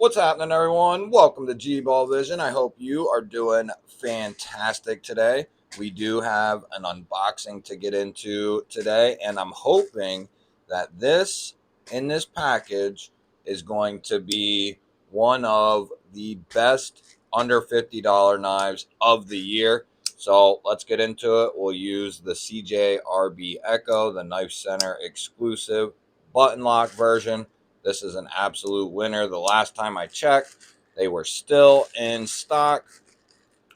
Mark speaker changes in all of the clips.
Speaker 1: What's happening, everyone? Welcome to GBALL Vision. I hope you are doing fantastic today. We do have an unboxing to get into today, and I'm hoping that this in this package is going to be one of the best under $50 knives of the year. So let's get into it. We'll use the CJRB Echo, the Knife Center exclusive button lock version. This is an absolute winner. The last time I checked, they were still in stock.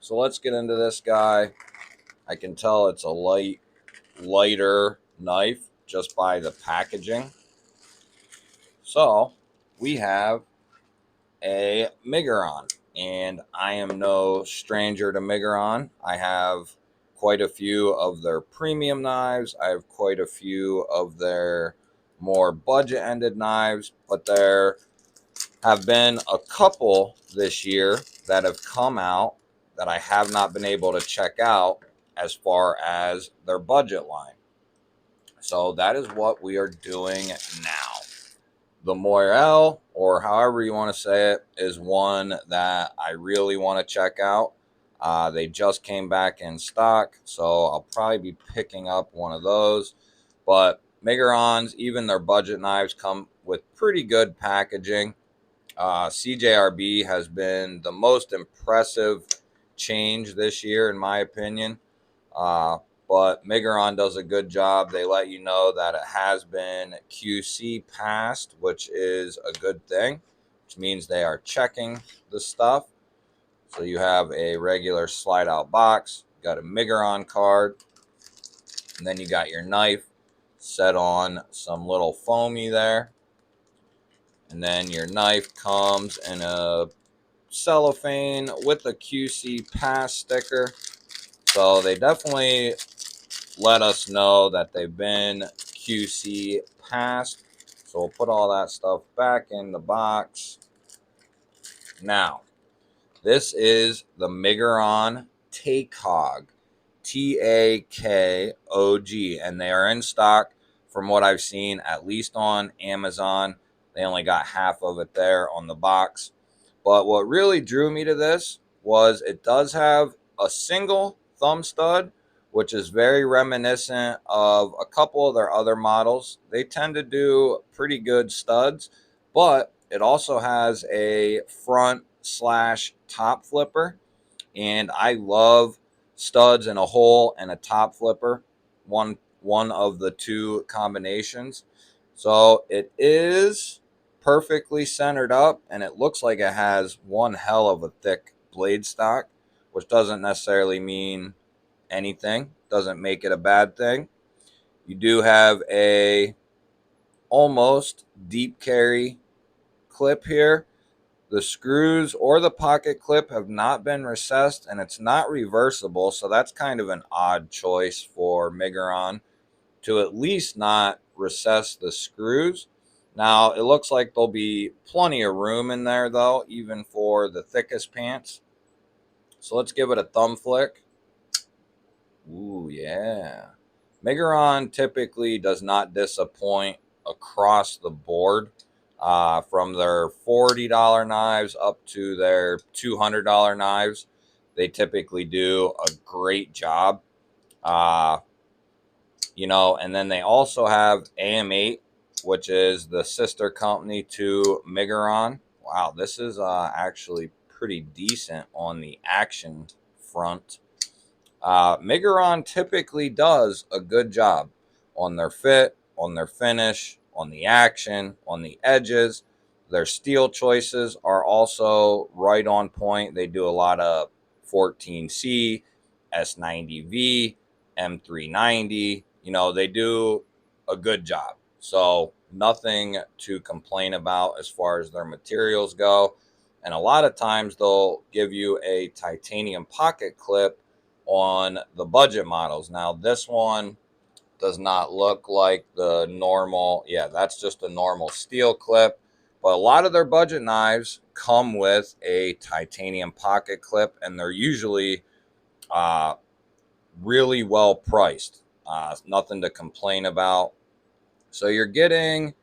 Speaker 1: So let's get into this guy. I can tell it's a lighter knife just by the packaging. So we have a Miguron, and I am no stranger to Miguron. I have quite a few of their premium knives. I have quite a few of their more budget-ended knives, but there have been a couple this year that have come out that I have not been able to check out as far as their budget line. So that is what we are doing now. The Moirel, or however you want to say it, is one that I really want to check out. They just came back in stock, so I'll probably be picking up one of those. But Migurons, even their budget knives, come with pretty good packaging. CJRB has been the most impressive change this year, in my opinion. But Miguron does a good job. They let you know that it has been QC passed, which is a good thing, which means they are checking the stuff. So you have a regular slide out box, got a Miguron card, and then you got your knife set on some little foamy there. And then your knife comes in a cellophane with a QC pass sticker. So they definitely let us know that they've been QC passed. So we'll put all that stuff back in the box. Now, this is the Miguron Takog, Takog, and they are in stock from what I've seen, at least on Amazon. They only got half of it there on the box. But what really drew me to this was it does have a single thumb stud, which is very reminiscent of a couple of their other models. They tend to do pretty good studs, but it also has a front slash top flipper. And I love studs in a hole and a top flipper, one of the two combinations. So it is perfectly centered up, and it looks like it has one hell of a thick blade stock, which doesn't necessarily mean anything, doesn't make it a bad thing. You do have a almost deep carry clip here. The screws or the pocket clip have not been recessed, and it's not reversible, so that's kind of an odd choice for Miguron to at least not recess the screws. Now, it looks like there'll be plenty of room in there, though, even for the thickest pants. So let's give it a thumb flick. Ooh, yeah. Miguron typically does not disappoint across the board. From their $40 knives up to their $200 knives, they typically do a great job. And then they also have AM8, which is the sister company to Miguron. Wow, this is actually pretty decent on the action front. Miguron typically does a good job on their fit, on their finish, on the action, on the edges. Their steel choices are also right on point. They do a lot of 14C, S90V, M390. They do a good job. So nothing to complain about as far as their materials go. And a lot of times they'll give you a titanium pocket clip on the budget models. Now, this one does not look like the normal. Yeah, that's just a normal steel clip. But a lot of their budget knives come with a titanium pocket clip, and they're usually really well priced. Nothing to complain about. So you're getting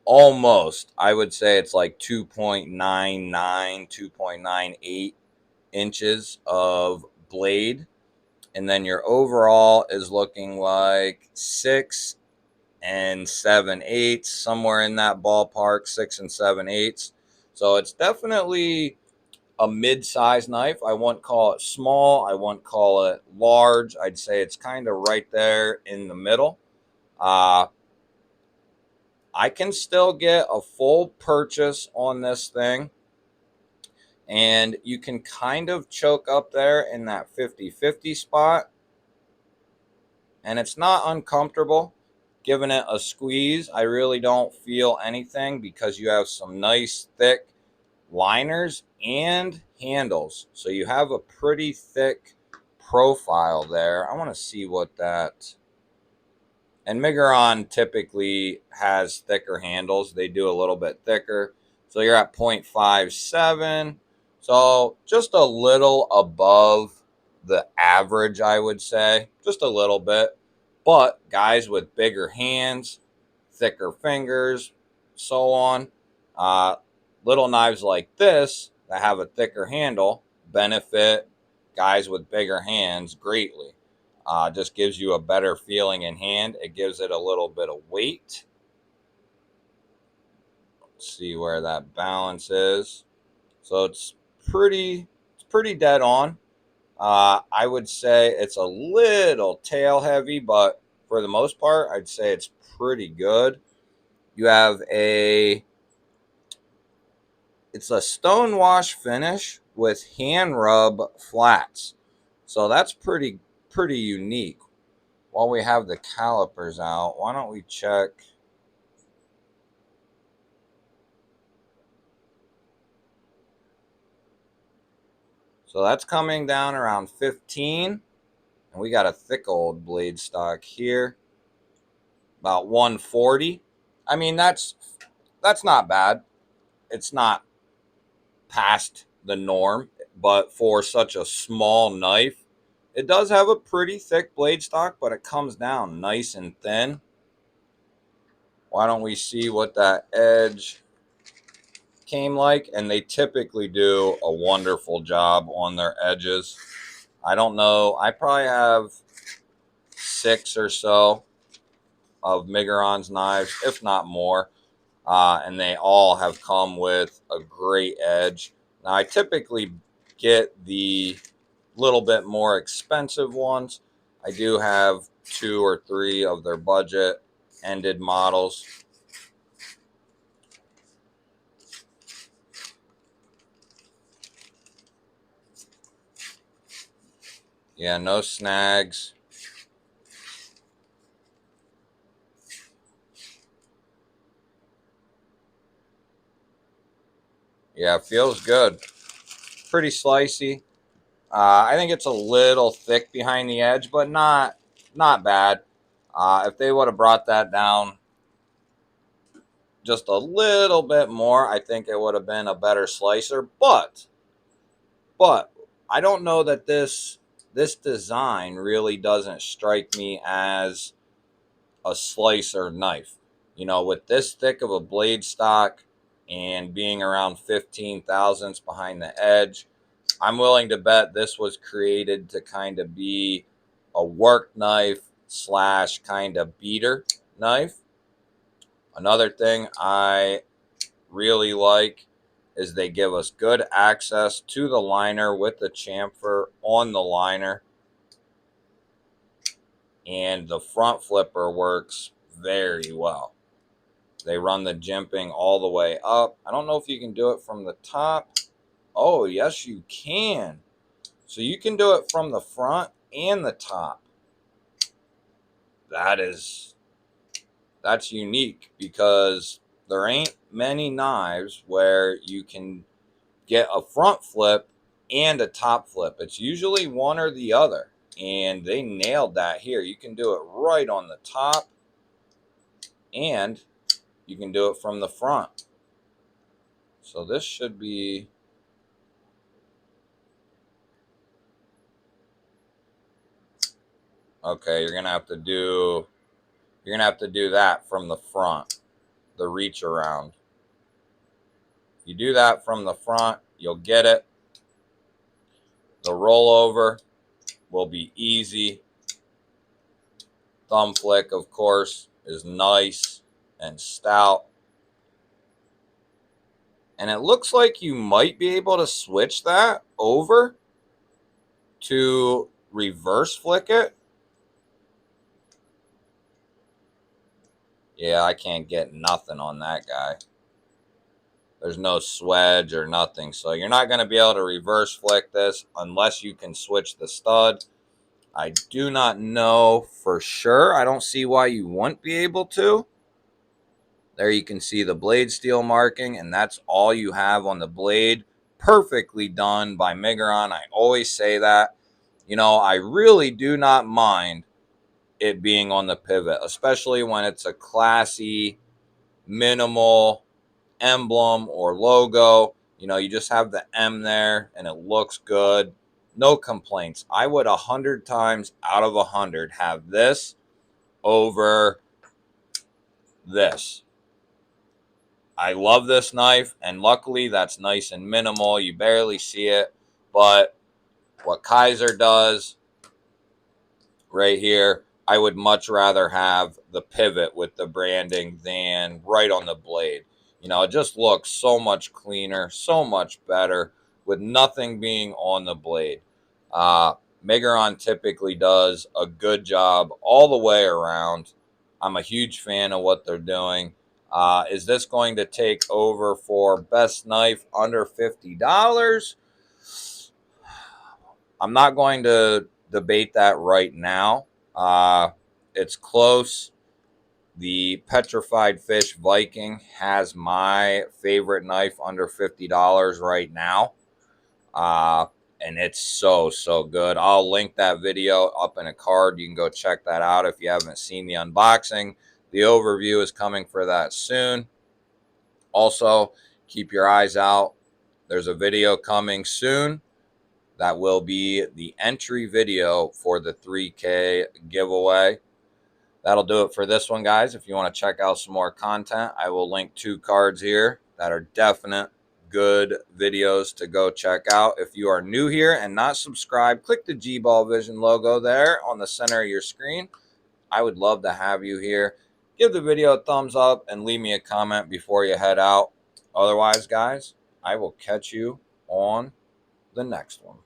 Speaker 1: almost, I would say it's like 2.99, 2.98 inches of blade. And then your overall is looking like 6 and 7/8, somewhere in that ballpark, 6 and 7/8. So it's definitely a mid-sized knife. I wouldn't call it small. I wouldn't call it large. I'd say it's kind of right there in the middle. Uh, I can still get a full purchase on this thing, and you can kind of choke up there in that 50-50 spot, and it's not uncomfortable. Giving it a squeeze, I really don't feel anything because you have some nice thick liners and handles. So you have a pretty thick profile there. I want to see what that. And Miguron typically has thicker handles. They do a little bit thicker. So you're at 0.57. So just a little above the average, I would say. Just a little bit. But guys with bigger hands, thicker fingers, so on, uh, little knives like this that have a thicker handle benefit guys with bigger hands greatly. Just gives you a better feeling in hand. It gives it a little bit of weight. Let's see where that balance is. So it's pretty dead on. I would say it's a little tail heavy, but for the most part, I'd say it's pretty good. You have it's a stone wash finish with hand rub flats. So that's pretty unique. While we have the calipers out, why don't we check? So that's coming down around 15. And we got a thick old blade stock here, about 140. I mean, that's not bad. It's not past the norm, but for such a small knife, it does have a pretty thick blade stock, but it comes down nice and thin. Why don't we see what that edge came like? And they typically do a wonderful job on their edges. I don't know. I probably have 6 or so of Miguron's knives, if not more. And they all have come with a great edge. Now, I typically get the little bit more expensive ones. I do have 2 or 3 of their budget ended models. Yeah, no snags. Yeah, feels good. Pretty slicey. I think it's a little thick behind the edge, but not bad. If they would have brought that down just a little bit more, I think it would have been a better slicer. But I don't know that this design really doesn't strike me as a slicer knife. You know, with this thick of a blade stock and being around 15 thousandths behind the edge, I'm willing to bet this was created to kind of be a work knife slash kind of beater knife. Another thing I really like is they give us good access to the liner with the chamfer on the liner, and the front flipper works very well. They run the jimping all the way up. I don't know if you can do it from the top. Oh, yes, you can. So you can do it from the front and the top. That is that's unique because there ain't many knives where you can get a front flip and a top flip. It's usually one or the other, and they nailed that here. You can do it right on the top, and you can do it from the front. So this should be okay. You're gonna have to do that from the front. the reach around. If you do that from the front, you'll get it. The rollover will be easy. Thumb flick, of course, is nice and stout. And it looks like you might be able to switch that over to reverse flick it. Yeah, I can't get nothing on that guy. There's no swedge or nothing. So you're not going to be able to reverse flick this unless you can switch the stud. I do not know for sure. I don't see why you wouldn't be able to. There you can see the blade steel marking, and that's all you have on the blade. Perfectly done by Miguron. I always say that. You know, I really do not mind it being on the pivot, especially when it's a classy, minimal emblem or logo. You know, you just have the M there and it looks good. No complaints. I would 100 times out of 100 have this over this. I love this knife, and luckily that's nice and minimal. You barely see it, but what Kaiser does right here, I would much rather have the pivot with the branding than right on the blade. You know, it just looks so much cleaner, so much better with nothing being on the blade. Miguron typically does a good job all the way around. I'm a huge fan of what they're doing. Is this going to take over for best knife under $50? I'm not going to debate that right now. It's close. The Petrified Fish Viking has my favorite knife under $50 right now. And it's so good. I'll link that video up in a card. You can go check that out if you haven't seen the unboxing. The overview is coming for that soon. Also, keep your eyes out. There's a video coming soon. That will be the entry video for the 3K giveaway. That'll do it for this one, guys. If you want to check out some more content, I will link 2 cards here that are definite good videos to go check out. If you are new here and not subscribed, click the GBALL Vision logo there on the center of your screen. I would love to have you here. Give the video a thumbs up and leave me a comment before you head out. Otherwise, guys, I will catch you on the next one.